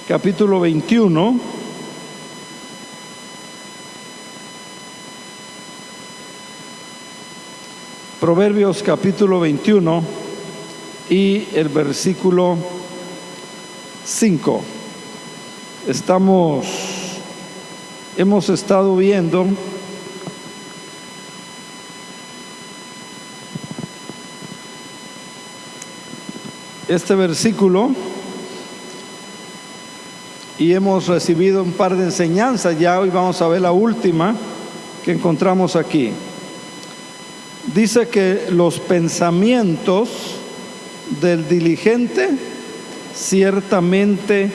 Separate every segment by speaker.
Speaker 1: capítulo 21. Proverbios capítulo 21 y el versículo 5. Hemos estado viendo este versículo y hemos recibido un par de enseñanzas. Ya hoy vamos a ver la última que encontramos aquí. Dice que los pensamientos del diligente ciertamente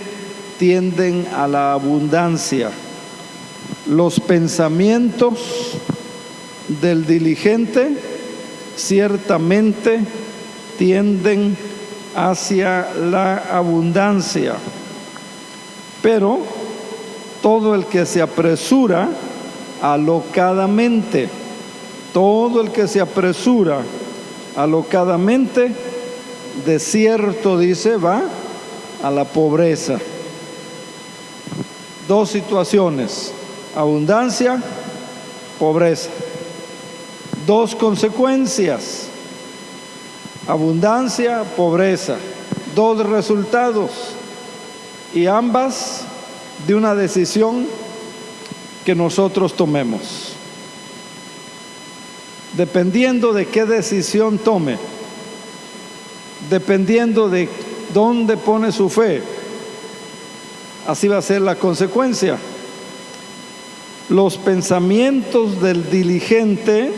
Speaker 1: tienden a la abundancia. Los pensamientos del diligente ciertamente tienden hacia la abundancia. Pero todo el que se apresura alocadamente, todo el que se apresura alocadamente, de cierto, dice, va a la pobreza. Dos situaciones: abundancia, pobreza. Dos consecuencias: abundancia, pobreza. Dos resultados, y ambas de una decisión que nosotros tomemos. Dependiendo de qué decisión tome, dependiendo de dónde pone su fe, así va a ser la consecuencia. Los pensamientos del diligente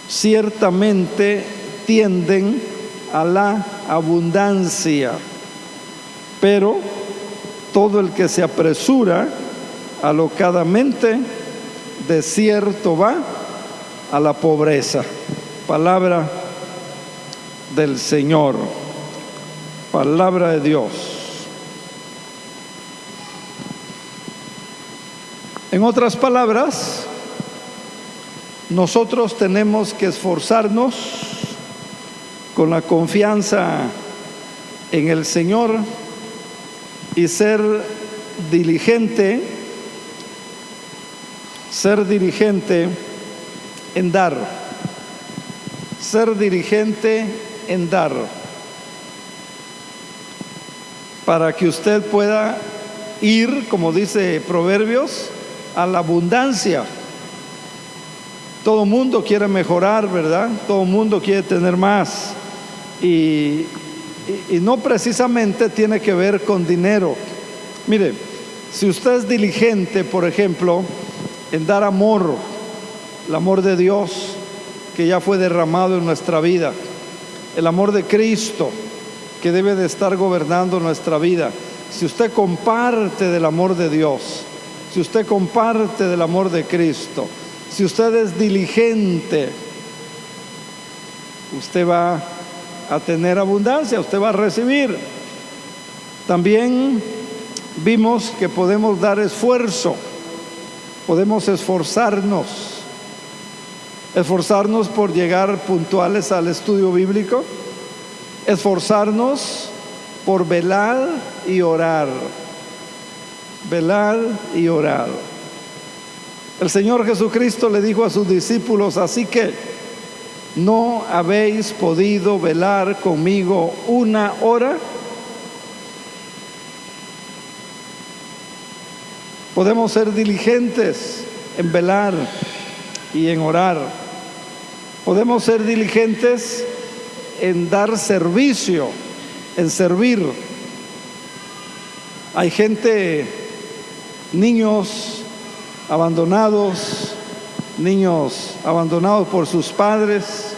Speaker 1: ciertamente tienden a la abundancia, pero todo el que se apresura alocadamente, de cierto va a la pobreza. Palabra del Señor, palabra de Dios. En otras palabras, nosotros tenemos que esforzarnos con la confianza en el Señor y ser diligente en dar. Ser diligente en dar, para que usted pueda ir, como dice Proverbios, a la abundancia. Todo mundo quiere mejorar, ¿verdad? Todo mundo quiere tener más, y no precisamente tiene que ver con dinero. Mire, si usted es diligente, por ejemplo, en dar amor, el amor de Dios que ya fue derramado en nuestra vida, el amor de Cristo que debe de estar gobernando nuestra vida. Si usted comparte del amor de Dios, si usted comparte del amor de Cristo, si usted es diligente, usted va a tener abundancia, usted va a recibir. También vimos que podemos dar esfuerzo, podemos esforzarnos por llegar puntuales al estudio bíblico, esforzarnos por velar y orar, velar y orar. El Señor Jesucristo le dijo a sus discípulos: así que ¿no habéis podido velar conmigo una hora? Podemos ser diligentes en velar y en orar. Podemos ser diligentes en dar servicio, en servir. Hay gente, niños abandonados por sus padres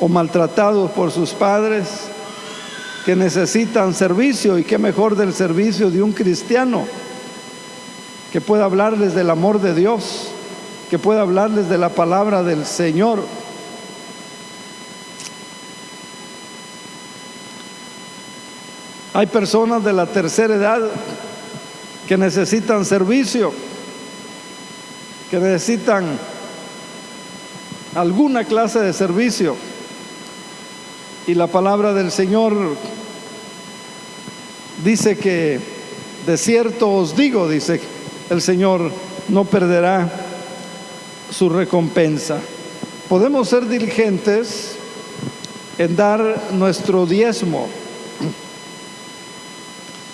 Speaker 1: o maltratados por sus padres, que necesitan servicio. Y qué mejor del servicio de un cristiano que pueda hablarles del amor de Dios, que pueda hablarles de la palabra del Señor. Hay personas de la tercera edad que necesitan servicio, que necesitan alguna clase de servicio. Y la palabra del Señor dice que de cierto os digo, dice el Señor, no perderá su recompensa. Podemos ser diligentes en dar nuestro diezmo,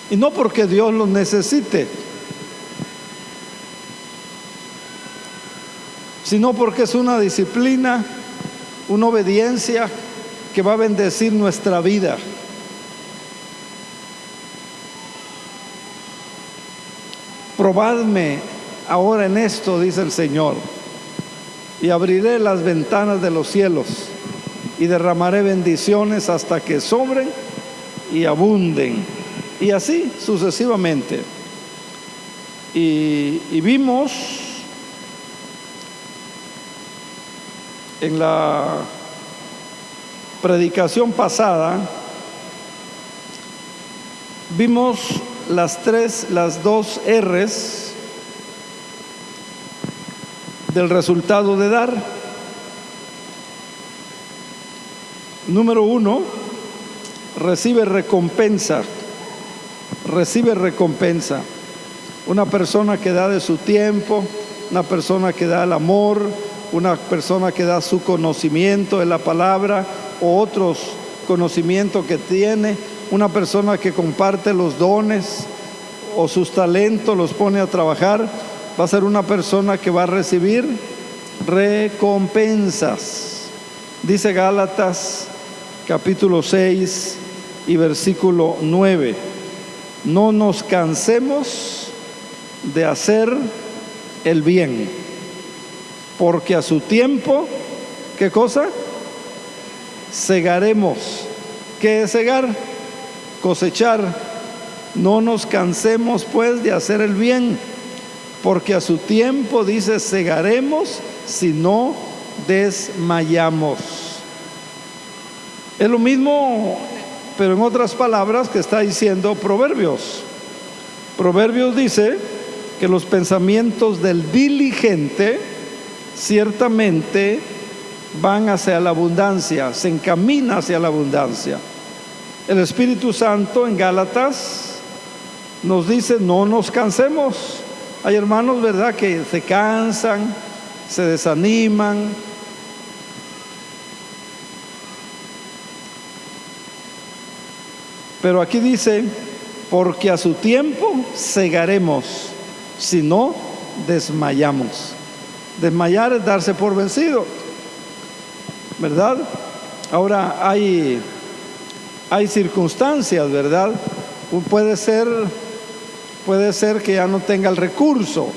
Speaker 1: y no porque Dios lo necesite, sino porque es una disciplina, una obediencia que va a bendecir nuestra vida. Probadme ahora en esto, dice el Señor, y abriré las ventanas de los cielos y derramaré bendiciones hasta que sobren y abunden, y así sucesivamente. Y vimos en la predicación pasada, vimos las dos R's del resultado de dar. Número 1, recibe recompensa. Recibe recompensa. Una persona que da de su tiempo, una persona que da el amor, una persona que da su conocimiento de la palabra o otros conocimientos que tiene, una persona que comparte los dones o sus talentos, los pone a trabajar, va a ser una persona que va a recibir recompensas. Dice Gálatas capítulo 6 y versículo 9: no nos cansemos de hacer el bien, porque a su tiempo, ¿qué cosa? Segaremos. ¿Qué es segar? Cosechar. No nos cansemos pues de hacer el bien, porque a su tiempo, dice, segaremos si no desmayamos. Es lo mismo, pero en otras palabras, que está diciendo Proverbios. Proverbios dice que los pensamientos del diligente ciertamente van hacia la abundancia, se encamina hacia la abundancia. El Espíritu Santo en Gálatas nos dice: no nos cansemos. Hay hermanos, ¿verdad?, que se cansan, se desaniman. Pero aquí dice: porque a su tiempo segaremos, si no desmayamos. Desmayar es darse por vencido, ¿verdad? Ahora hay circunstancias, ¿verdad? Puede ser que ya no tenga el recurso,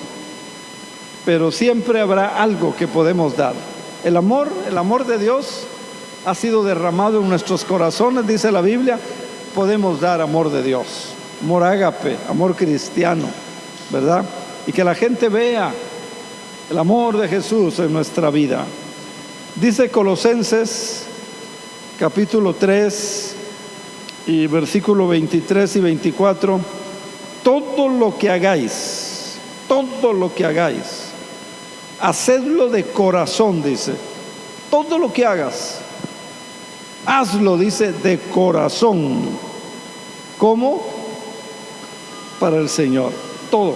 Speaker 1: pero siempre habrá algo que podemos dar. El amor de Dios ha sido derramado en nuestros corazones, dice la Biblia. Podemos dar amor de Dios, amor ágape, amor cristiano, ¿verdad? Y que la gente vea el amor de Jesús en nuestra vida. Dice Colosenses capítulo 3 y versículo 23 y 24: todo lo que hagáis, hacedlo de corazón, dice. Todo lo que hagas, hazlo, dice, de corazón. ¿Cómo? Para el Señor. Todo.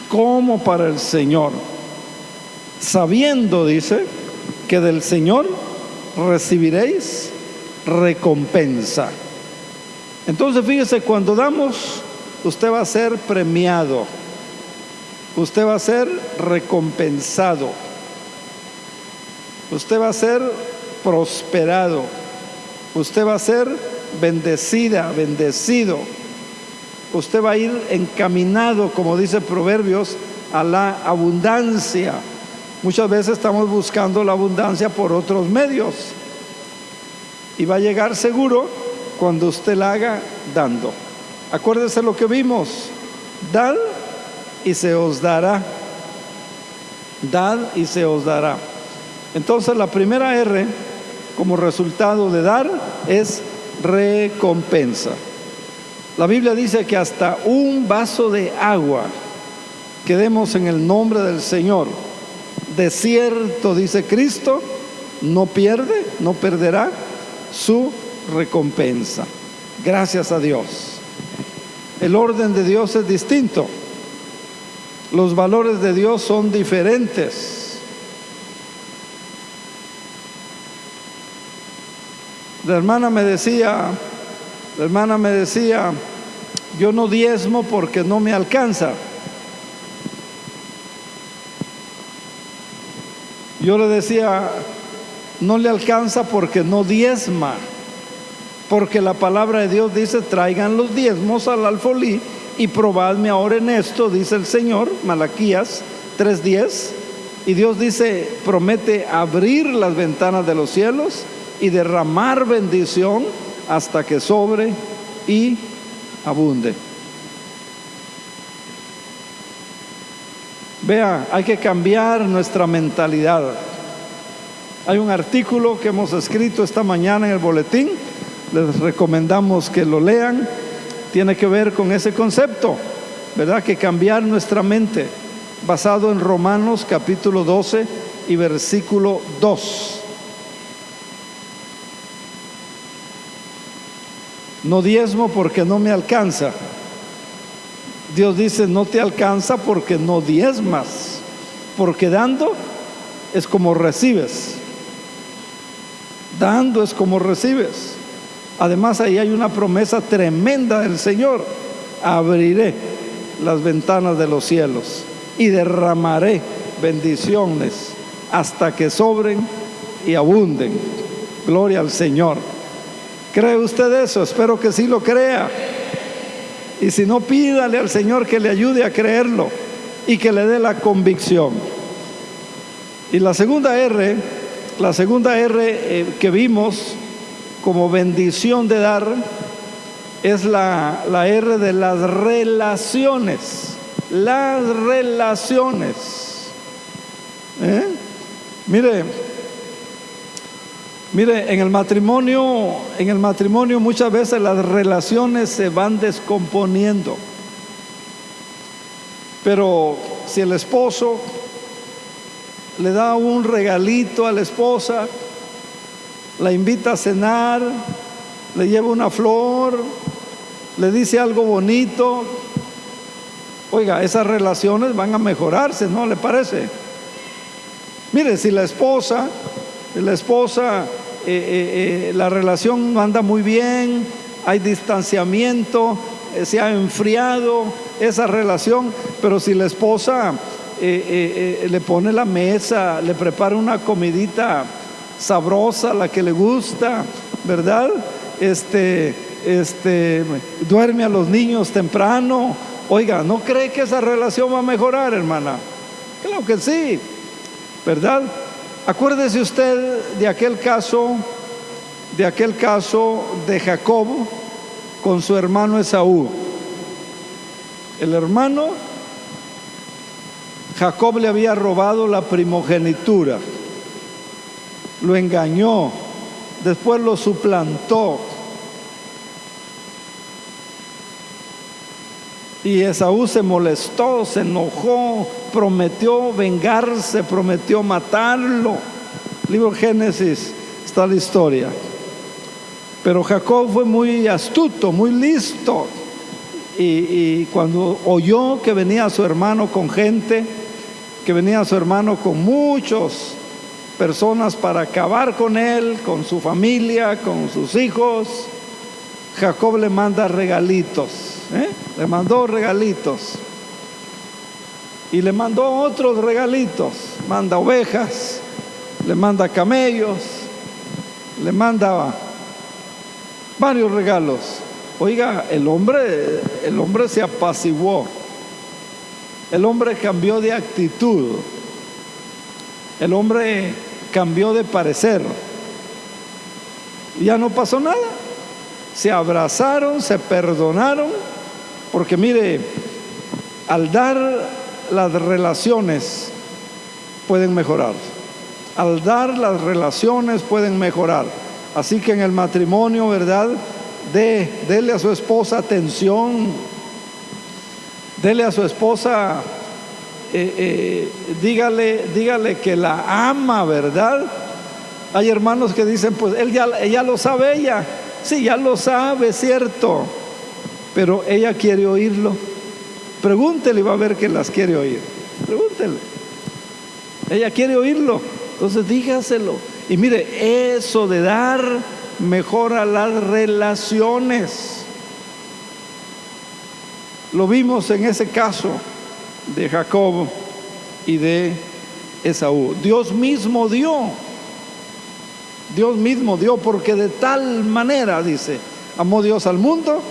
Speaker 1: Como para el Señor, sabiendo, dice, que del Señor recibiréis recompensa. Entonces, fíjese, cuando damos, usted va a ser premiado, usted va a ser recompensado, usted va a ser prosperado, usted va a ser bendecida, bendecido. Usted va a ir encaminado, como dice Proverbios, a la abundancia. Muchas veces estamos buscando la abundancia por otros medios, y va a llegar seguro cuando usted la haga dando. Acuérdese lo que vimos: dad y se os dará. Dad y se os dará. Entonces, la primera R como resultado de dar es recompensa. La Biblia dice que hasta un vaso de agua que demos en el nombre del Señor, de cierto, dice Cristo, no pierde, no perderá su recompensa. Gracias a Dios. El orden de Dios es distinto. Los valores de Dios son diferentes. La hermana me decía, yo no diezmo porque no me alcanza. Yo le decía, no le alcanza porque no diezma. Porque la palabra de Dios dice, traigan los diezmos al alfolí y probadme ahora en esto, dice el Señor, Malaquías 3:10. Y Dios dice, promete abrir las ventanas de los cielos y derramar bendición hasta que sobre y abunde. Vea, hay que cambiar nuestra mentalidad. Hay un artículo que hemos escrito esta mañana en el boletín, les recomendamos que lo lean. Tiene que ver con ese concepto, ¿verdad? Que cambiar nuestra mente, basado en Romanos capítulo 12 y versículo 2. No diezmo porque no me alcanza. Dios dice, no te alcanza porque no diezmas, porque dando es como recibes. Dando es como recibes. Además, ahí hay una promesa tremenda del Señor. Abriré las ventanas de los cielos y derramaré bendiciones hasta que sobren y abunden. Gloria al Señor. ¿Cree usted eso? Espero que sí lo crea. Y si no, pídale al Señor que le ayude a creerlo y que le dé la convicción. Y la segunda R que vimos como bendición de dar es la R de las relaciones. Las relaciones. Mire, en el matrimonio muchas veces las relaciones se van descomponiendo. Pero si el esposo le da un regalito a la esposa, la invita a cenar, le lleva una flor, le dice algo bonito, oiga, esas relaciones van a mejorarse, ¿no le parece? Mire, si la esposa la relación no anda muy bien, hay distanciamiento, se ha enfriado esa relación, pero si la esposa le pone la mesa, le prepara una comidita sabrosa, la que le gusta, ¿verdad? Duerme a los niños temprano, oiga, ¿no cree que esa relación va a mejorar, hermana? Claro que sí, ¿verdad? Acuérdese usted de aquel caso de Jacob con su hermano Esaú. El hermano Jacob le había robado la primogenitura, lo engañó, después lo suplantó. Y Esaú se molestó, se enojó, prometió vengarse, prometió matarlo. Libro Génesis está la historia. Pero Jacob fue muy astuto, muy listo. Y cuando oyó que venía su hermano con gente, que venía su hermano con muchas personas para acabar con él, con su familia, con sus hijos, Jacob le manda regalitos. Le mandó regalitos y le mandó otros regalitos. Manda ovejas, le manda camellos, le manda varios regalos. Oiga, el hombre se apaciguó, el hombre cambió de actitud, el hombre cambió de parecer. Ya no pasó nada, se abrazaron, se perdonaron. Porque mire, al dar, las relaciones pueden mejorar. Al dar, las relaciones pueden mejorar. Así que en el matrimonio, ¿verdad? Dele a su esposa atención. Dele a su esposa, dígale que la ama, ¿verdad? Hay hermanos que dicen, pues ella lo sabe ella. Sí, ya lo sabe, cierto, pero ella quiere oírlo. Pregúntele y va a ver que las quiere oír. Pregúntele. Ella quiere oírlo, entonces dígaselo. Y mire, eso de dar mejora las relaciones. Lo vimos en ese caso de Jacob y de Esaú. Dios mismo dio, porque de tal manera, dice, amó Dios al mundo,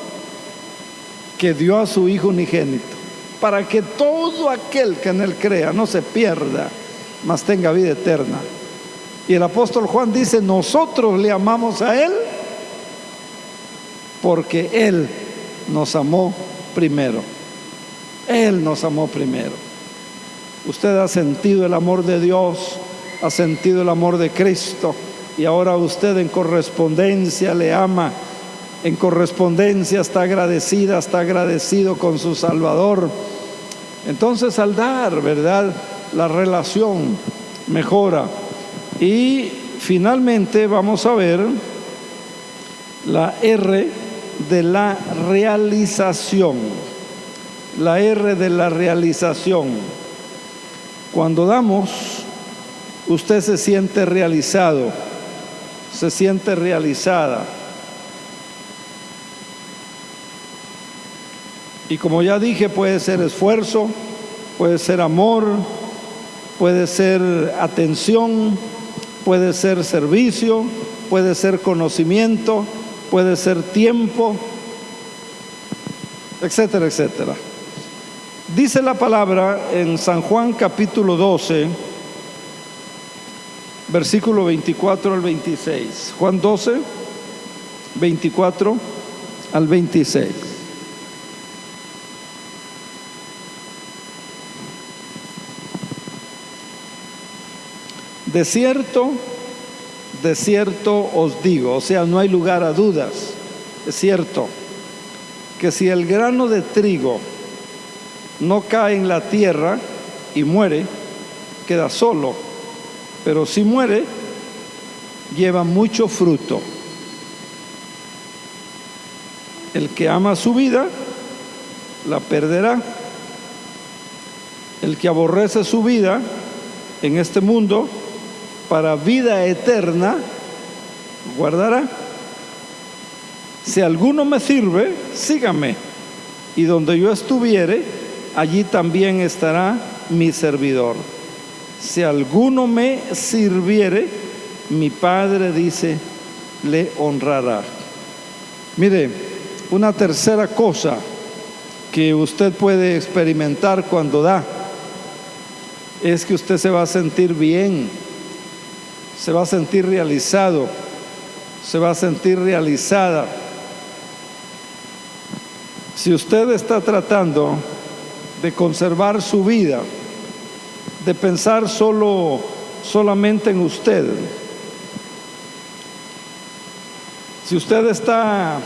Speaker 1: que dio a su Hijo unigénito, para que todo aquel que en él crea no se pierda, mas tenga vida eterna. Y el apóstol Juan dice, nosotros le amamos a él, porque él nos amó primero. Él nos amó primero. Usted ha sentido el amor de Dios, ha sentido el amor de Cristo, y ahora usted en correspondencia le ama, en correspondencia está agradecida, está agradecido con su Salvador. Entonces al dar, ¿verdad?, la relación mejora. Y finalmente vamos a ver la R de la realización. La R de la realización. Cuando damos, usted se siente realizado, se siente realizada. Y como ya dije, puede ser esfuerzo, puede ser amor, puede ser atención, puede ser servicio, puede ser conocimiento, puede ser tiempo, etcétera, etcétera. Dice la palabra en San Juan capítulo 12, versículo 24 al 26. Juan 12, 24 al 26. De cierto os digo, o sea, no hay lugar a dudas, es cierto, que si el grano de trigo no cae en la tierra y muere, queda solo, pero si muere, lleva mucho fruto. El que ama su vida, la perderá. El que aborrece su vida en este mundo, para vida eterna, guardará. Si alguno me sirve, sígame, y donde yo estuviere, allí también estará mi servidor. Si alguno me sirviere, mi Padre, dice, le honrará. Mire, una tercera cosa que usted puede experimentar cuando da, es que usted se va a sentir bien, se va a sentir realizado, se va a sentir realizada. Si usted está tratando de conservar su vida, de pensar solamente en usted, si usted está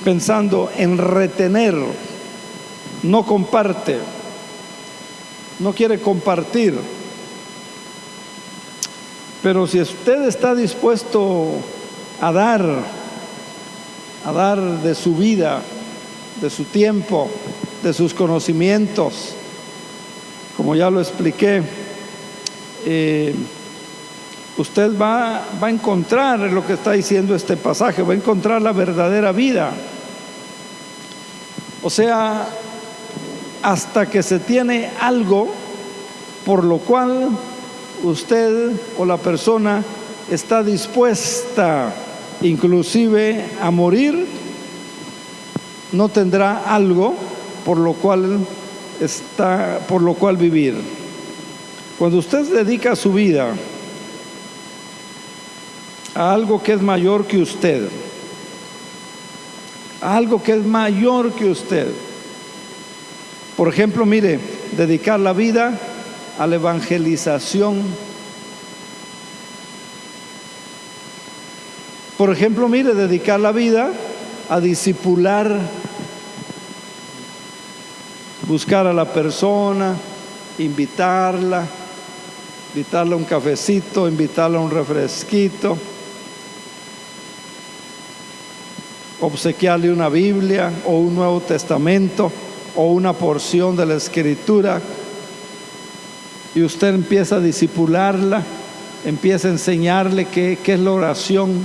Speaker 1: pensando en retener, no comparte, no quiere compartir. Pero si usted está dispuesto a dar de su vida, de su tiempo, de sus conocimientos, como ya lo expliqué, usted va a encontrar lo que está diciendo este pasaje, va a encontrar la verdadera vida. O sea, hasta que se tiene algo por lo cual usted o la persona está dispuesta inclusive a morir, no tendrá algo por lo cual vivir. Cuando usted dedica su vida a algo que es mayor que usted, a algo que es mayor que usted, por ejemplo, mire, dedicar la vida a la evangelización. Por ejemplo, mire, dedicar la vida a discipular, buscar a la persona, invitarla a un cafecito, invitarla a un refresquito. obsequiarle una Biblia o un Nuevo Testamento o una porción de la Escritura, y usted empieza a discipularla, empieza a enseñarle qué es la oración,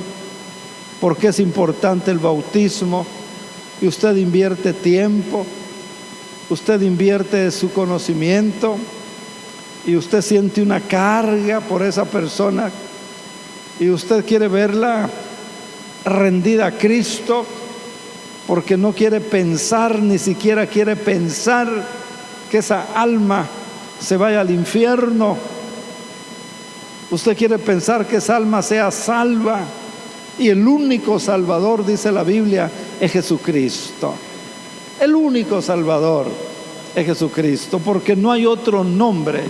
Speaker 1: por qué es importante el bautismo, y usted invierte tiempo, usted invierte su conocimiento, y usted siente una carga por esa persona, y usted quiere verla rendida a Cristo, porque no quiere pensar, ni siquiera quiere pensar que esa alma se vaya al infierno. Usted quiere pensar que esa alma sea salva, y el único Salvador, dice la Biblia, es Jesucristo. El único Salvador es Jesucristo, porque no hay otro nombre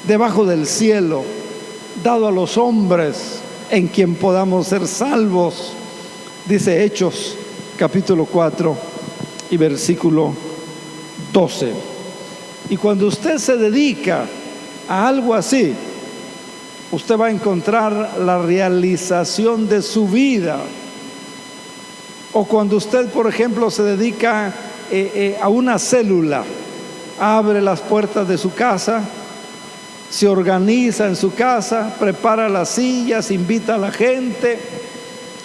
Speaker 1: debajo del cielo dado a los hombres en quien podamos ser salvos. Dice Hechos capítulo 4 y versículo 12. Y cuando usted se dedica a algo así, usted va a encontrar la realización de su vida. O cuando usted, por ejemplo, se dedica a una célula, abre las puertas de su casa, se organiza en su casa, prepara las sillas, invita a la gente,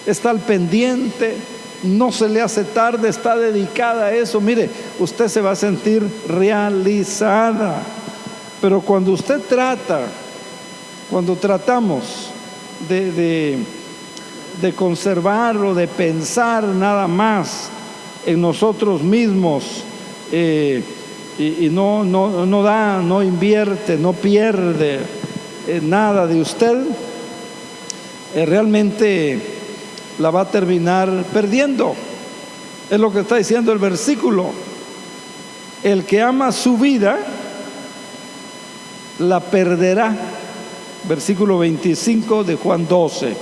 Speaker 1: está al pendiente, no se le hace tarde, está dedicada a eso. Mire, usted se va a sentir realizada. Pero cuando tratamos de conservar o de pensar nada más en nosotros mismos, y no invierte, no pierde nada de usted, realmente la va a terminar perdiendo. Es lo que está diciendo el versículo. El que ama su vida la perderá. Versículo 25 de Juan 12.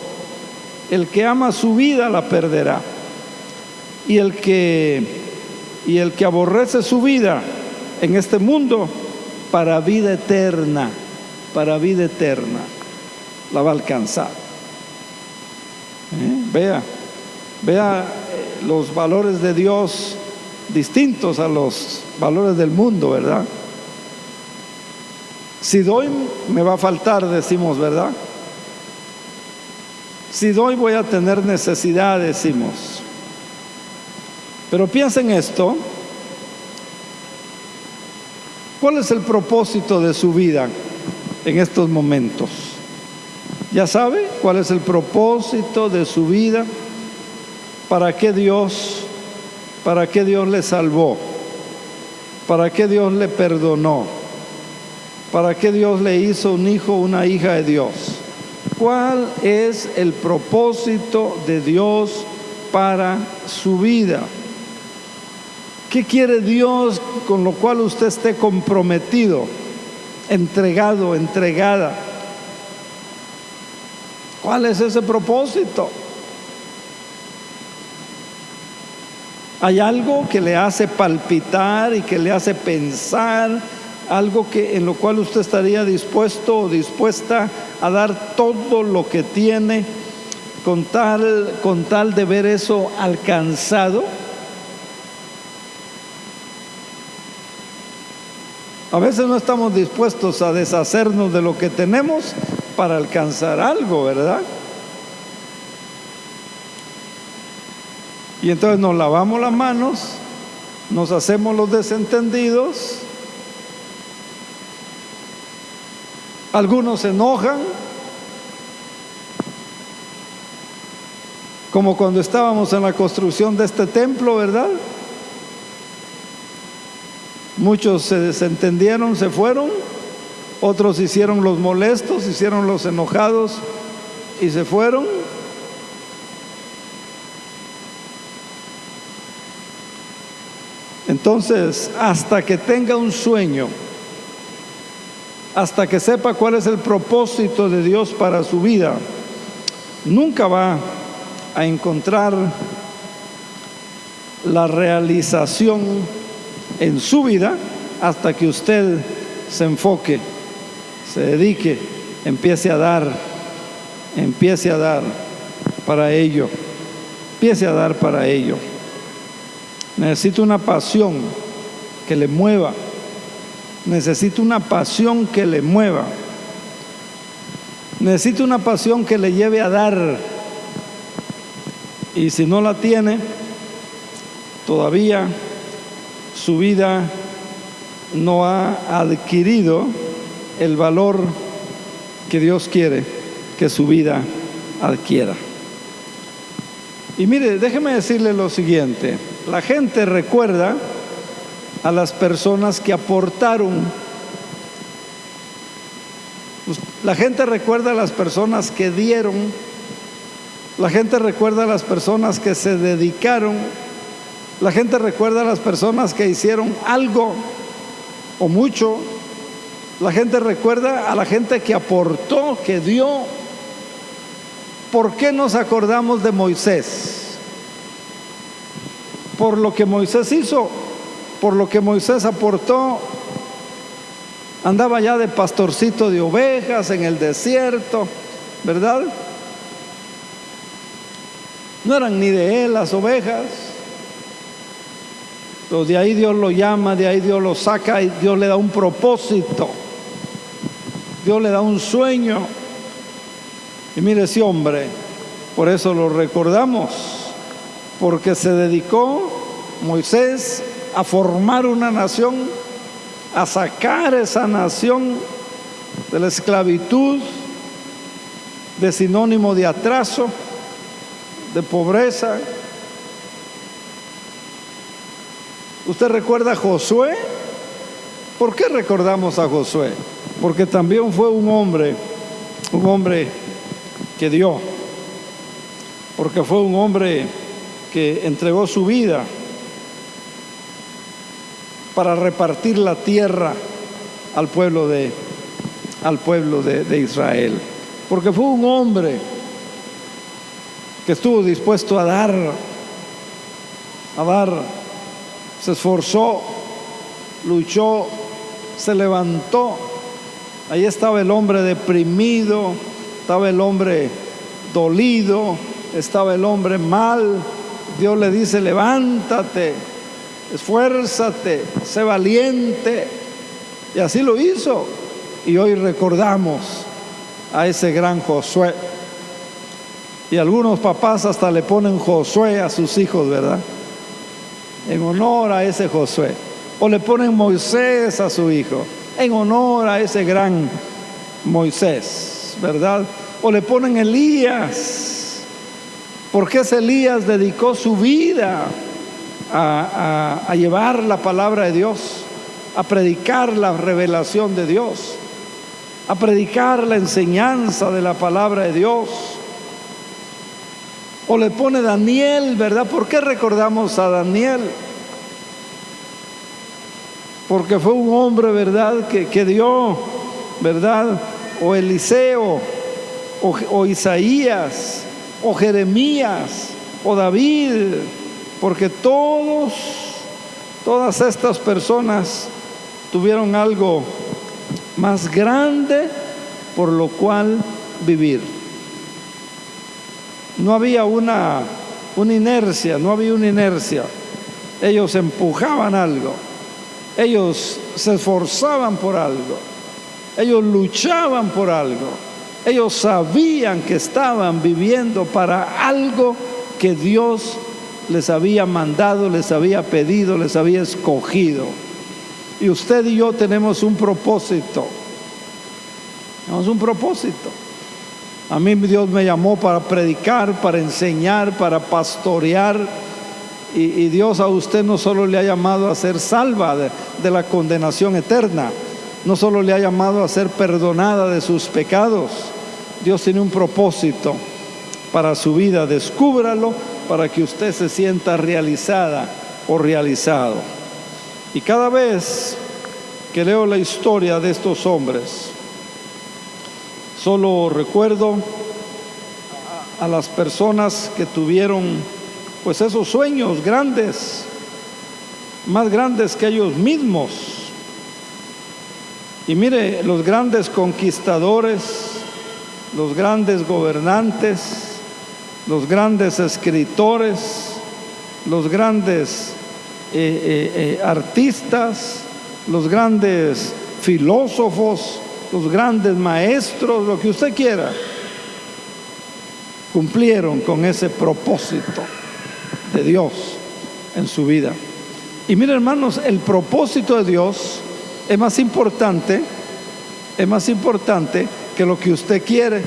Speaker 1: El que ama su vida la perderá, y el que aborrece su vida en este mundo, para vida eterna la va a alcanzar. Vea los valores de Dios distintos a los valores del mundo, ¿verdad? Si doy, me va a faltar, decimos, ¿verdad? Si doy, voy a tener necesidad, decimos. Pero piensen esto: ¿cuál es el propósito de su vida en estos momentos? ¿Ya sabe cuál es el propósito de su vida? ¿Para qué Dios le salvó? ¿Para qué Dios le perdonó? ¿Para qué Dios le hizo un hijo, una hija de Dios? ¿Cuál es el propósito de Dios para su vida? ¿Qué quiere Dios con lo cual usted esté comprometido, entregado, entregada? ¿Cuál es ese propósito? ¿Hay algo que le hace palpitar y que le hace pensar? Algo en lo cual usted estaría dispuesto o dispuesta a dar todo lo que tiene con tal de ver eso alcanzado. A veces no estamos dispuestos a deshacernos de lo que tenemos para alcanzar algo, ¿verdad? Y entonces nos lavamos las manos, nos hacemos los desentendidos. Algunos se enojan, como cuando estábamos en la construcción de este templo, ¿verdad? Muchos se desentendieron, se fueron. Otros hicieron los molestos, hicieron los enojados y se fueron. Entonces, hasta que tenga un sueño, hasta que sepa cuál es el propósito de Dios para su vida, nunca va a encontrar la realización en su vida hasta que usted se enfoque, se dedique, empiece a dar para ello. Empiece a dar para ello. Necesita una pasión que le mueva. Necesita una pasión que le mueva. Necesita una pasión que le lleve a dar. Y si no la tiene, todavía su vida no ha adquirido el valor que Dios quiere que su vida adquiera. Y mire, déjeme decirle lo siguiente: la gente recuerda a las personas que aportaron. La gente recuerda a las personas que dieron. La gente recuerda a las personas que se dedicaron. La gente recuerda a las personas que hicieron algo o mucho. La gente recuerda a la gente que aportó, que dio. ¿Por qué nos acordamos de Moisés? Por lo que Moisés hizo, por lo que Moisés aportó. Andaba ya de pastorcito de ovejas en el desierto, ¿verdad? No eran ni de él las ovejas. Pero de ahí Dios lo llama, de ahí Dios lo saca y Dios le da un propósito. Dios le da un sueño. Y mire ese hombre, por eso lo recordamos, porque se dedicó Moisés a formar una nación, a sacar esa nación de la esclavitud, de sinónimo de atraso, de pobreza. ¿Usted recuerda a Josué? ¿Por qué recordamos a Josué? Porque también fue un hombre que dio, porque fue un hombre que entregó su vida para repartir la tierra al pueblo de Israel, porque fue un hombre que estuvo dispuesto a dar, se esforzó, luchó, se levantó. Ahí estaba el hombre deprimido, estaba el hombre dolido, estaba el hombre mal. Dios le dice: levántate, esfuérzate, sé valiente. Y así lo hizo. Y hoy recordamos a ese gran Josué. Y algunos papás hasta le ponen Josué a sus hijos, ¿verdad? En honor a ese Josué. O le ponen Moisés a su hijo, en honor a ese gran Moisés, ¿verdad? O le ponen Elías, porque ese Elías dedicó su vida a llevar la palabra de Dios, a predicar la revelación de Dios, a predicar la enseñanza de la palabra de Dios. O le pone Daniel, ¿verdad? ¿Por qué recordamos a Daniel? Porque fue un hombre, ¿verdad?, que dio, ¿verdad? O Eliseo, o Isaías, o Jeremías, o David, porque todas estas personas tuvieron algo más grande por lo cual vivir. No había una inercia, no había una inercia. Ellos empujaban algo. Ellos se esforzaban por algo. Ellos luchaban por algo. Ellos sabían que estaban viviendo para algo que Dios les había mandado, les había pedido, les había escogido. Y usted y yo tenemos un propósito. Tenemos un propósito. A mí Dios me llamó para predicar, para enseñar, para pastorear. Y Dios a usted no solo le ha llamado a ser salva de la condenación eterna, no solo le ha llamado a ser perdonada de sus pecados. Dios tiene un propósito para su vida. Descúbralo para que usted se sienta realizada o realizado. Y cada vez que leo la historia de estos hombres, solo recuerdo a las personas que tuvieron pues esos sueños grandes, más grandes que ellos mismos. Y mire, los grandes conquistadores, los grandes gobernantes, los grandes escritores, los grandes artistas, los grandes filósofos, los grandes maestros, lo que usted quiera, cumplieron con ese propósito de Dios en su vida. Y miren, hermanos, el propósito de Dios es más importante que lo que usted quiere.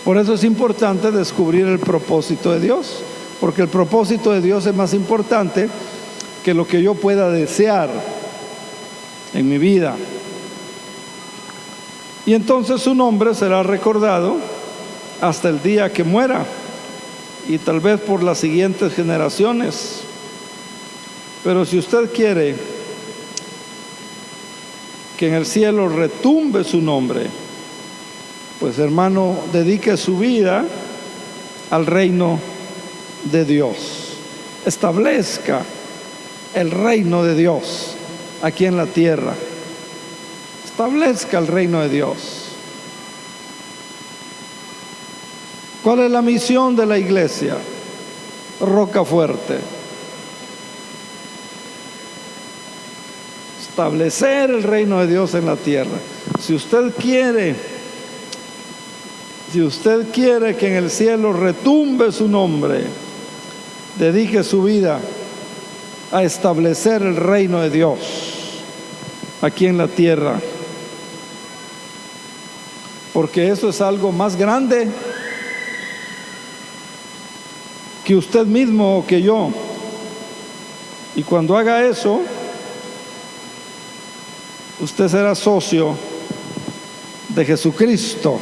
Speaker 1: Por eso es importante descubrir el propósito de Dios, porque el propósito de Dios es más importante que lo que yo pueda desear en mi vida. Y entonces su nombre será recordado hasta el día que muera, y tal vez por las siguientes generaciones. Pero si usted quiere que en el cielo retumbe su nombre, pues hermano, dedique su vida al reino de Dios. Establezca el reino de Dios aquí en la tierra. Establezca el reino de Dios. ¿Cuál es la misión de la iglesia? Rocafuerte. Establecer el reino de Dios en la tierra. Si usted quiere que en el cielo retumbe su nombre, dedique su vida a establecer el reino de Dios aquí en la tierra. Porque eso es algo más grande que usted mismo o que yo. Y cuando haga eso, usted será socio de Jesucristo.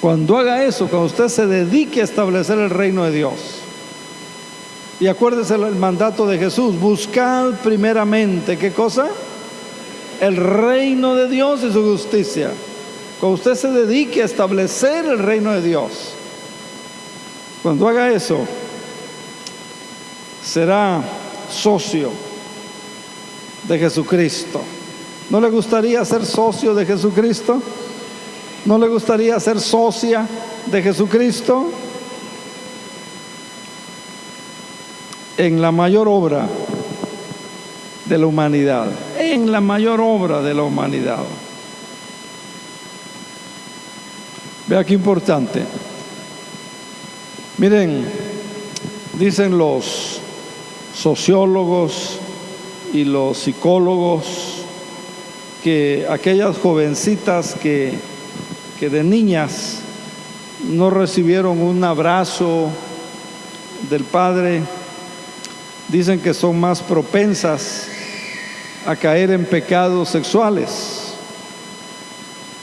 Speaker 1: Cuando haga eso, cuando usted se dedique a establecer el reino de Dios. Y acuérdese el mandato de Jesús: buscad primeramente, ¿qué cosa? El reino de Dios y su justicia. Cuando usted se dedique a establecer el reino de Dios, cuando haga eso, será socio de Jesucristo. ¿No le gustaría ser socio de Jesucristo? ¿No le gustaría ser socia de Jesucristo? En la mayor obra de la humanidad. En la mayor obra de la humanidad. Vea qué importante. Miren, dicen los sociólogos y los psicólogos que aquellas jovencitas que de niñas no recibieron un abrazo del padre, dicen que son más propensas a caer en pecados sexuales,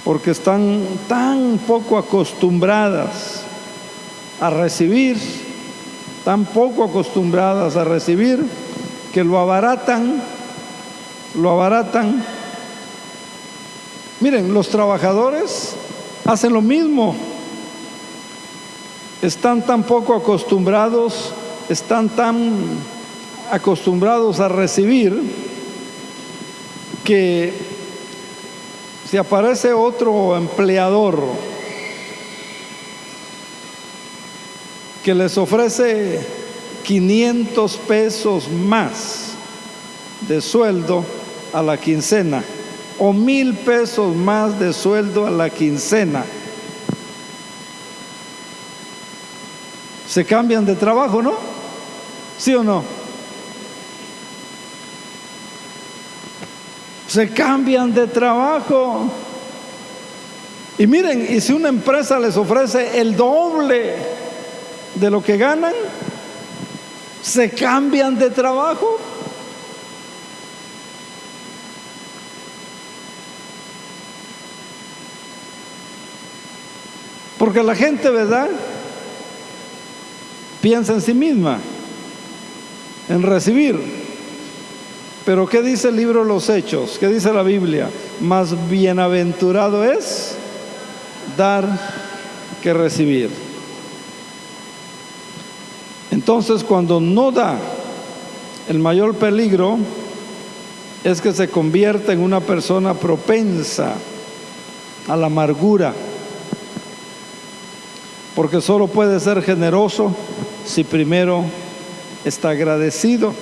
Speaker 1: porque están tan poco acostumbradas a recibir, que lo abaratan. Miren, los trabajadores hacen lo mismo. Están tan poco acostumbrados, a recibir, que si aparece otro empleador que les ofrece 500 pesos más de sueldo a la quincena, o 1,000 pesos más de sueldo a la quincena, se cambian de trabajo, ¿no? ¿Sí o no? Se cambian de trabajo. Y miren, y si una empresa les ofrece el doble de lo que ganan, se cambian de trabajo. Porque la gente, ¿verdad?, piensa en sí misma, en recibir. Pero ¿qué dice el libro de los Hechos? ¿Qué dice la Biblia? Más bienaventurado es dar que recibir. Entonces, cuando no da, el mayor peligro es que se convierta en una persona propensa a la amargura, porque solo puede ser generoso si primero está agradecido.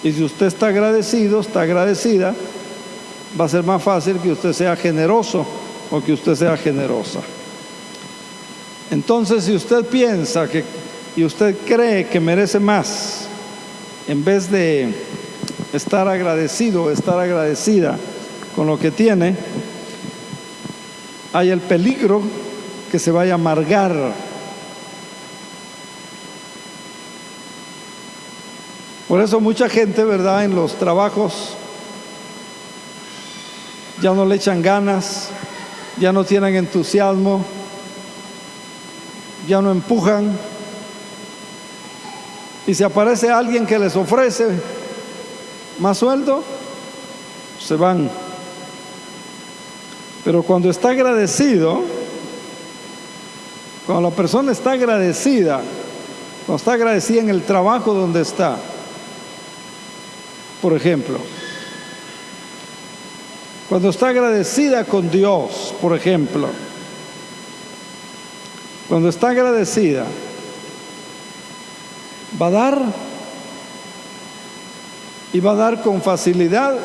Speaker 1: Y si usted está agradecido, está agradecida, va a ser más fácil que usted sea generoso o que usted sea generosa. Entonces, si usted piensa y usted cree que merece más, en vez de estar agradecido, estar agradecida con lo que tiene, hay el peligro que se vaya a amargar. Por eso mucha gente, ¿verdad?, en los trabajos ya no le echan ganas, ya no tienen entusiasmo, ya no empujan. Y si aparece alguien que les ofrece más sueldo, se van. Pero cuando está agradecido, cuando la persona está agradecida, cuando está agradecida en el trabajo donde está, por ejemplo, cuando está agradecida con Dios, por ejemplo, cuando está agradecida, va a dar, y va a dar con facilidad.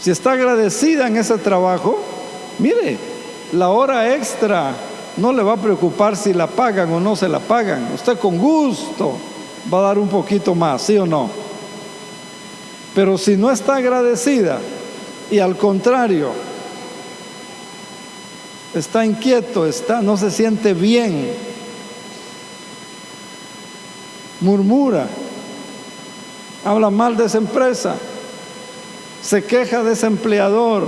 Speaker 1: Si está agradecida en ese trabajo, mire, la hora extra no le va a preocupar si la pagan o no se la pagan. Usted con gusto va a dar un poquito más, ¿sí o no? Pero si no está agradecida y al contrario está inquieto, no se siente bien, murmura, habla mal de esa empresa, se queja de ese empleador.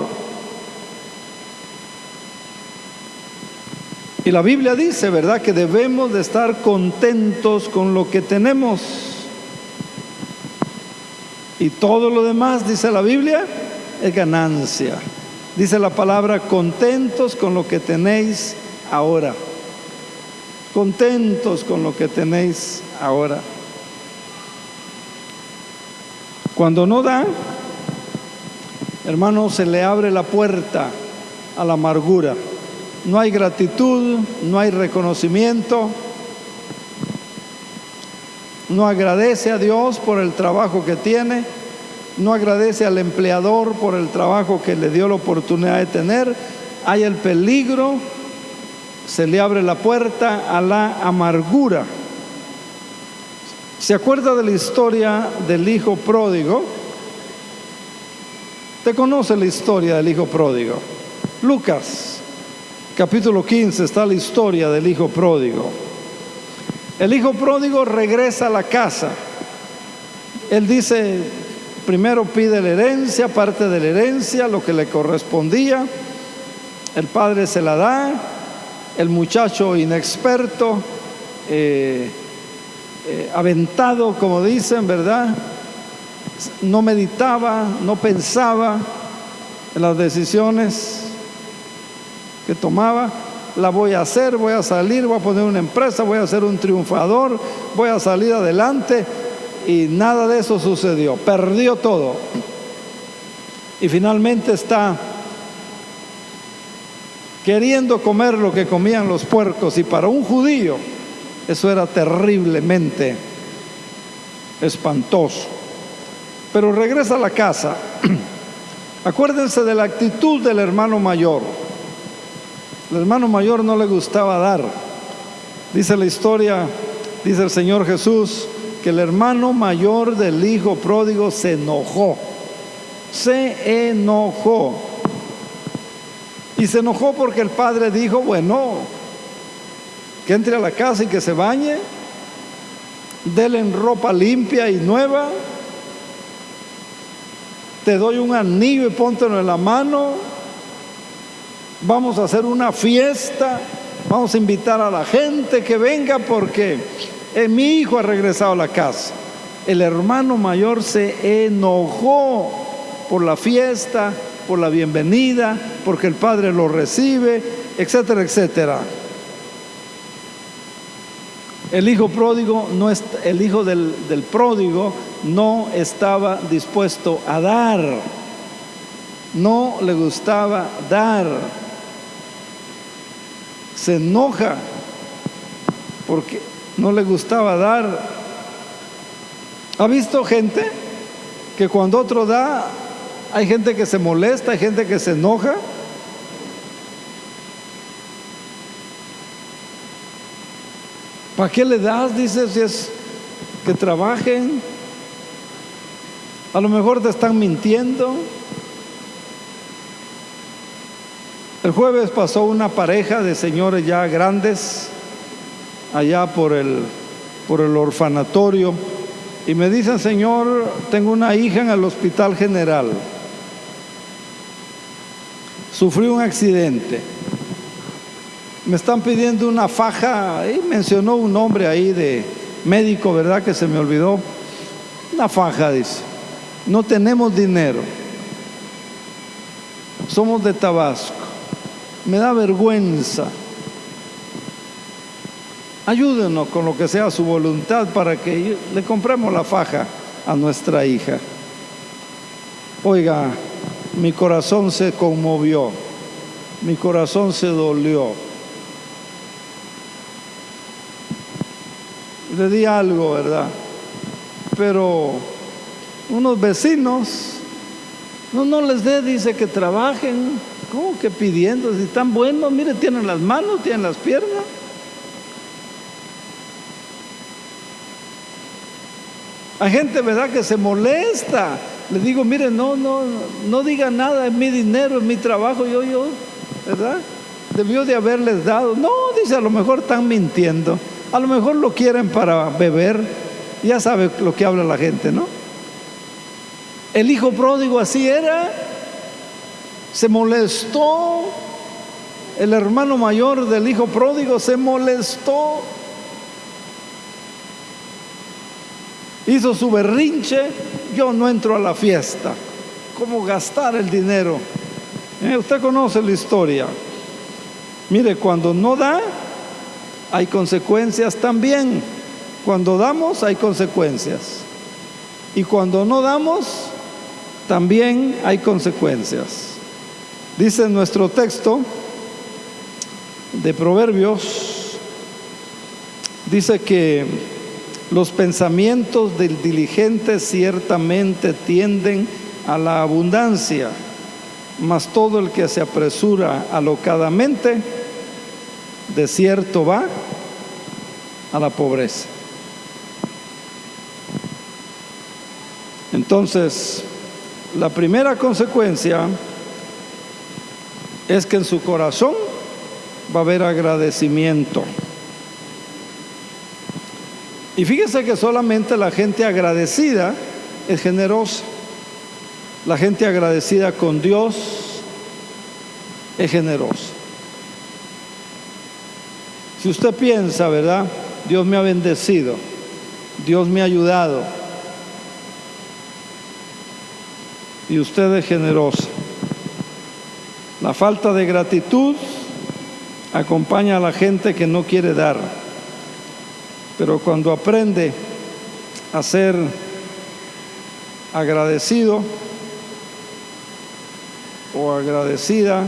Speaker 1: Y la Biblia dice, ¿verdad?, que debemos de estar contentos con lo que tenemos. Y todo lo demás, dice la Biblia, es ganancia. Dice la palabra, contentos con lo que tenéis ahora. Contentos con lo que tenéis ahora. Cuando no da, hermano, se le abre la puerta a la amargura. No hay gratitud, no hay reconocimiento, no agradece a Dios por el trabajo que tiene, no agradece al empleador por el trabajo que le dio la oportunidad de tener. Hay el peligro, se le abre la puerta a la amargura. ¿Se acuerda de la historia del hijo pródigo? ¿Usted conoce la historia del hijo pródigo? Lucas, capítulo 15, está la historia del hijo pródigo. El hijo pródigo regresa a la casa. Él dice, primero pide la herencia, parte de la herencia, lo que le correspondía. El padre se la da. El muchacho inexperto, aventado, como dicen, ¿verdad?, no meditaba, no pensaba en las decisiones que tomaba. La voy a hacer, voy a salir, voy a poner una empresa, voy a ser un triunfador, voy a salir adelante, y nada de eso sucedió. Perdió todo y finalmente está queriendo comer lo que comían los puercos, y para un judío eso era terriblemente espantoso. Pero regresa a la casa. Acuérdense de la actitud del hermano mayor. El hermano mayor no le gustaba dar. Dice la historia, dice el Señor Jesús, que el hermano mayor del hijo pródigo se enojó. Se enojó. Y se enojó porque el padre dijo, bueno, que entre a la casa y que se bañe, dele en ropa limpia y nueva, te doy un anillo y póntelo en la mano, vamos a hacer una fiesta, vamos a invitar a la gente que venga porque mi hijo ha regresado a la casa. El hermano mayor se enojó por la fiesta, por la bienvenida, porque el padre lo recibe, etcétera, etcétera. El hijo pródigo el hijo del pródigo no estaba dispuesto a dar. No le gustaba dar. Se enoja porque no le gustaba dar. ¿Ha visto gente que cuando otro da, hay gente que se molesta, hay gente que se enoja? ¿Para qué le das? Dices, si es que trabajen. A lo mejor te están mintiendo. El jueves pasó una pareja de señores ya grandes allá por el orfanatorio y me dicen: Señor, tengo una hija en el hospital general, sufrió un accidente, me están pidiendo una faja, y mencionó un nombre ahí de médico, ¿verdad? Que se me olvidó. Una faja, dice. No tenemos dinero, somos de Tabasco, me da vergüenza, ayúdenos con lo que sea su voluntad para que le compremos la faja a nuestra hija. Oiga, mi corazón se conmovió, mi corazón se dolió. Le di algo, ¿verdad? Pero unos vecinos, no les dé, dice, que trabajen. ¿Cómo que pidiendo? Si están buenos, mire, tienen las manos, tienen las piernas. Hay gente, ¿verdad?, que se molesta. Le digo, mire, no diga nada, es mi dinero, es mi trabajo, yo, ¿verdad? Debió de haberles dado. No, dice, a lo mejor están mintiendo, a lo mejor lo quieren para beber. Ya sabe lo que habla la gente, ¿no? El hijo pródigo así era. Se molestó. El hermano mayor del hijo pródigo se molestó. Hizo su berrinche. Yo no entro a la fiesta. ¿Cómo gastar el dinero? Usted conoce la historia. Mire, cuando no da, hay consecuencias también. Cuando damos, hay consecuencias. Y cuando no damos, también hay consecuencias. Dice en nuestro texto de Proverbios, dice que los pensamientos del diligente ciertamente tienden a la abundancia, mas todo el que se apresura alocadamente, de cierto va a la pobreza. Entonces, la primera consecuencia es que en su corazón va a haber agradecimiento. Y fíjese que solamente la gente agradecida es generosa. La gente agradecida con Dios es generosa. Si usted piensa, ¿verdad?, Dios me ha bendecido, Dios me ha ayudado, y usted es generoso. La falta de gratitud acompaña a la gente que no quiere dar. Pero cuando aprende a ser agradecido o agradecida,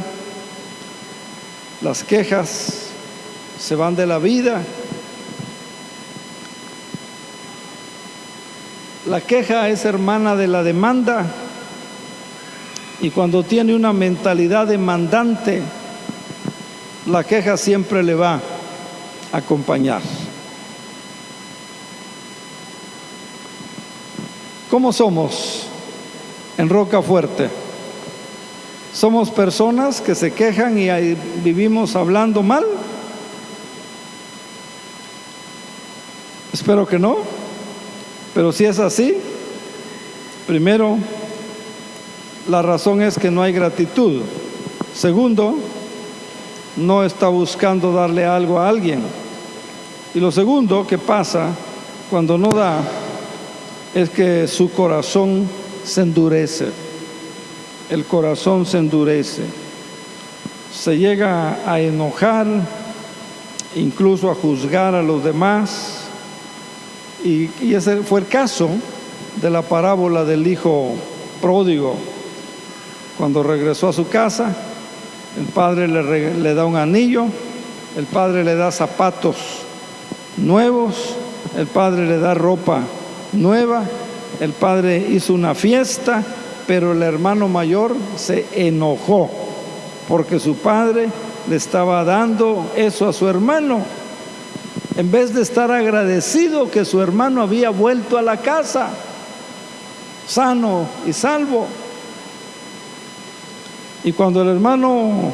Speaker 1: las quejas se van de la vida. La queja es hermana de la demanda. Y cuando tiene una mentalidad demandante, la queja siempre le va a acompañar. ¿Cómo somos en Rocafuerte? ¿Somos personas que se quejan y ahí vivimos hablando mal? Espero que no. Pero si es así, primero, la razón es que no hay gratitud. Segundo, no está buscando darle algo a alguien. Y lo segundo que pasa cuando no da es que su corazón se endurece. El corazón se endurece. Se llega a enojar, incluso a juzgar a los demás. Y ese fue el caso de la parábola del hijo pródigo. Cuando regresó a su casa, el padre le da un anillo, el padre le da zapatos nuevos, el padre le da ropa nueva, el padre hizo una fiesta, pero el hermano mayor se enojó porque su padre le estaba dando eso a su hermano, en vez de estar agradecido que su hermano había vuelto a la casa sano y salvo. Y cuando el hermano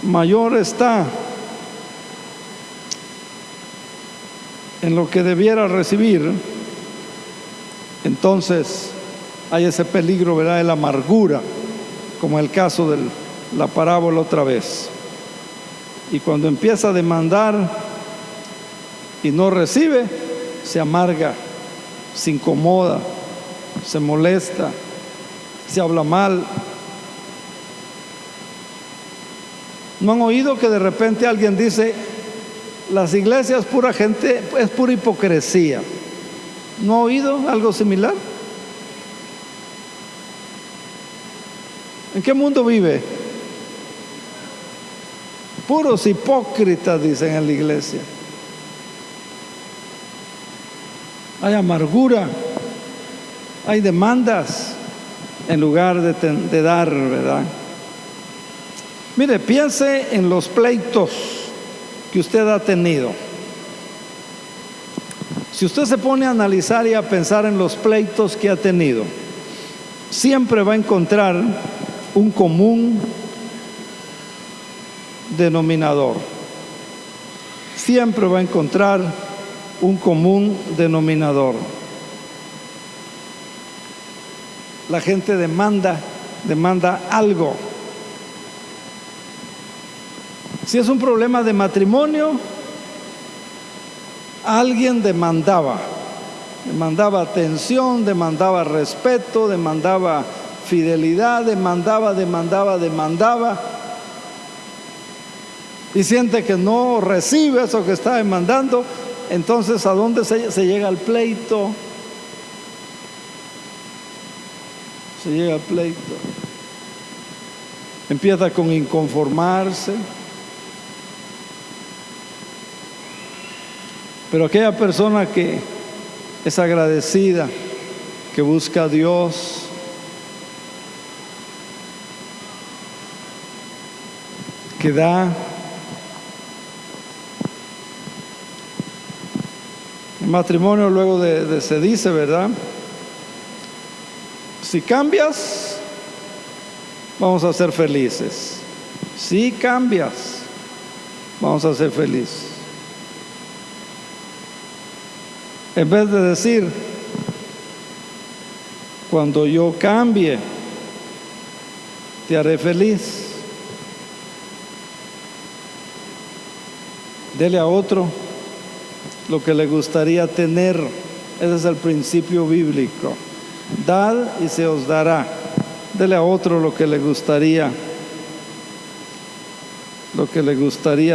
Speaker 1: mayor está en lo que debiera recibir, entonces hay ese peligro, ¿verdad?, de la amargura, como el caso de la parábola otra vez. Y cuando empieza a demandar y no recibe, se amarga, se incomoda, se molesta, se habla mal. ¿No han oído que de repente alguien dice: las iglesias es pura gente, es pura hipocresía? ¿No ha oído algo similar? ¿En qué mundo vive? Puros hipócritas, dicen en la iglesia. Hay amargura, hay demandas en lugar de dar, ¿verdad? Mire, piense en los pleitos que usted ha tenido. Si usted se pone a analizar y a pensar en los pleitos que ha tenido, siempre va a encontrar un común denominador. Siempre va a encontrar un común denominador. La gente demanda algo. Si es un problema de matrimonio, alguien demandaba atención, demandaba respeto, demandaba fidelidad, demandaba, y siente que no recibe eso que está demandando. Entonces, ¿a dónde se llega al pleito? Se llega al pleito. Empieza con inconformarse. Pero aquella persona que es agradecida, que busca a Dios, que da, el matrimonio luego se dice, ¿verdad? Si cambias, vamos a ser felices. Si cambias, vamos a ser felices. En vez de decir: cuando yo cambie, te haré feliz. Dele a otro lo que le gustaría tener. Ese es el principio bíblico. Dad y se os dará. Dele a otro lo que le gustaría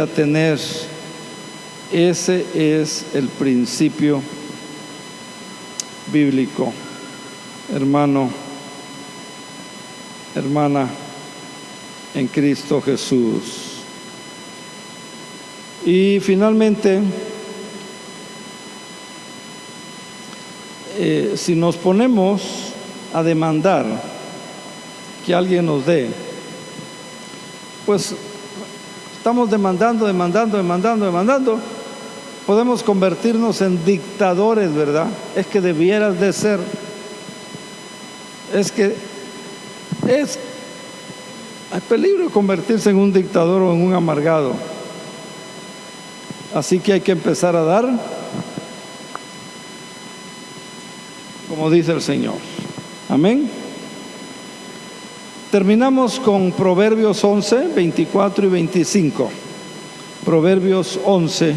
Speaker 1: tener. Ese es el principio bíblico, hermano, hermana, en Cristo Jesús. Y finalmente, si nos ponemos a demandar que alguien nos dé, pues estamos demandando, podemos convertirnos en dictadores, ¿verdad? Es que debieras de ser, hay peligro de convertirse en un dictador o en un amargado. Así que hay que empezar a dar como dice el Señor. Amén. Terminamos con Proverbios 11, 24 y 25. Proverbios 11,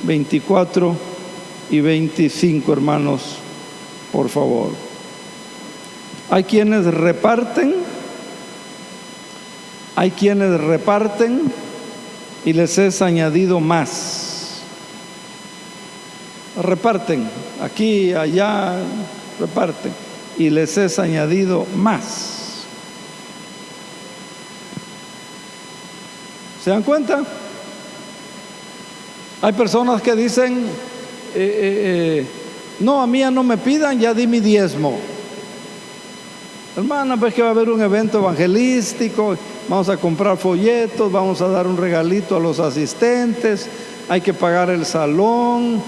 Speaker 1: 24 y 25, hermanos, por favor. Hay quienes reparten y les es añadido más. reparten, aquí, allá, reparten, y les es añadido más. ¿Se dan cuenta? Hay personas que dicen, no, a mí ya no me pidan, ya di mi diezmo. Hermana, pues que va a haber un evento evangelístico, vamos a comprar folletos, vamos a dar un regalito a los asistentes, hay que pagar el salón,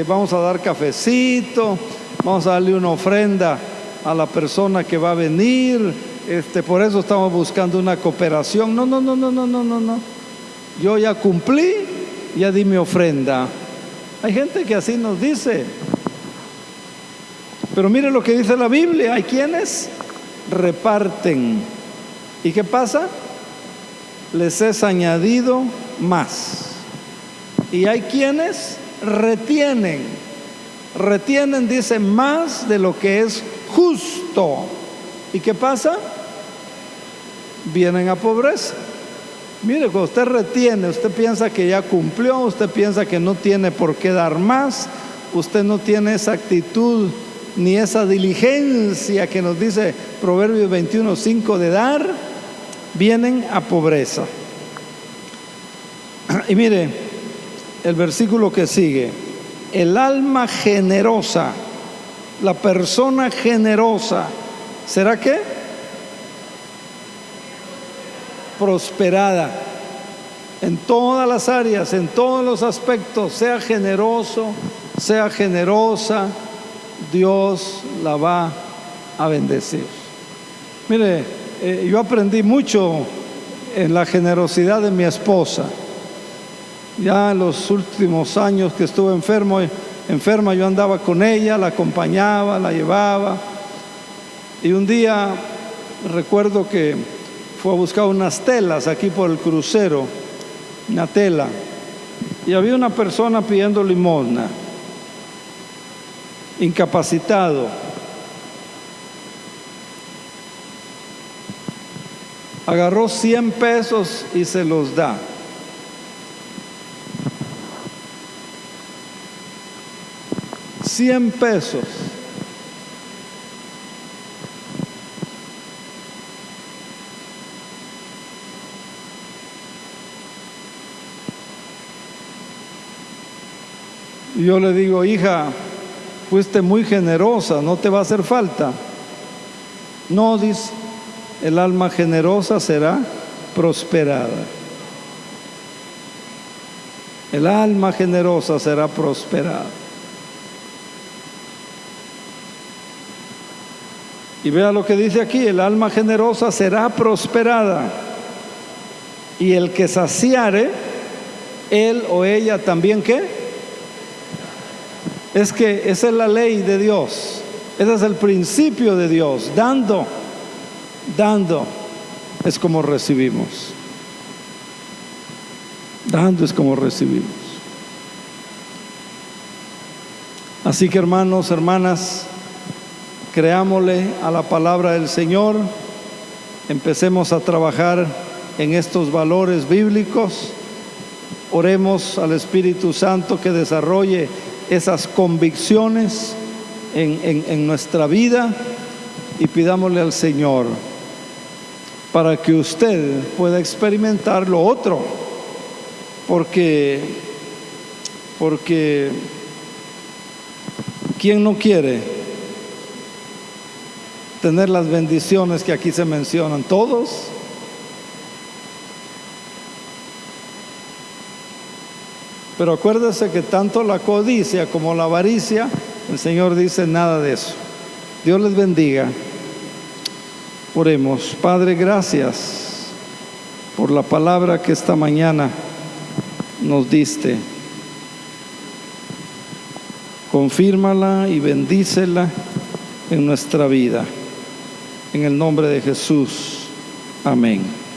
Speaker 1: vamos a dar cafecito, vamos a darle una ofrenda a la persona que va a venir, por eso estamos buscando una cooperación. No. Yo ya cumplí, ya di mi ofrenda. Hay gente que así nos dice. Pero mire lo que dice la Biblia, hay quienes reparten. ¿Y qué pasa? Les es añadido más. Y hay quienes retienen. Retienen, dice, más de lo que es justo. ¿Y qué pasa? Vienen a pobreza. Mire, cuando usted retiene, usted piensa que ya cumplió, usted piensa que no tiene por qué dar más, usted no tiene esa actitud ni esa diligencia que nos dice Proverbios 21:5 de dar, vienen a pobreza. Y mire, el versículo que sigue, el alma generosa, la persona generosa, ¿será qué? Prosperada en todas las áreas, en todos los aspectos. Sea generoso, sea generosa, Dios la va a bendecir. Mire, yo aprendí mucho en la generosidad de mi esposa. Ya en los últimos años que estuve enferma, yo andaba con ella, la acompañaba, la llevaba. Y un día recuerdo que fue a buscar unas telas aquí por el crucero, una tela, y había una persona pidiendo limosna, incapacitado. Agarró 100 pesos y se los da. $100. Y yo le digo, hija, fuiste muy generosa, no te va a hacer falta. No, dice, el alma generosa será prosperada. El alma generosa será prosperada. Y vea lo que dice aquí, el alma generosa será prosperada. Y el que saciare, él o ella también, ¿qué? Es que esa es la ley de Dios, ese es el principio de Dios. Dando es como recibimos. Dando es como recibimos. Así que hermanos, hermanas, creámosle a la palabra del Señor, empecemos a trabajar en estos valores bíblicos, oremos al Espíritu Santo que desarrolle esas convicciones en nuestra vida y pidámosle al Señor para que usted pueda experimentar lo otro, porque ¿quién no quiere tener las bendiciones que aquí se mencionan? Todos. Pero acuérdese que tanto la codicia como la avaricia, el Señor dice nada de eso. Dios les bendiga. Oremos. Padre, gracias por la palabra que esta mañana nos diste. Confírmala y bendícela en nuestra vida. En el nombre de Jesús. Amén.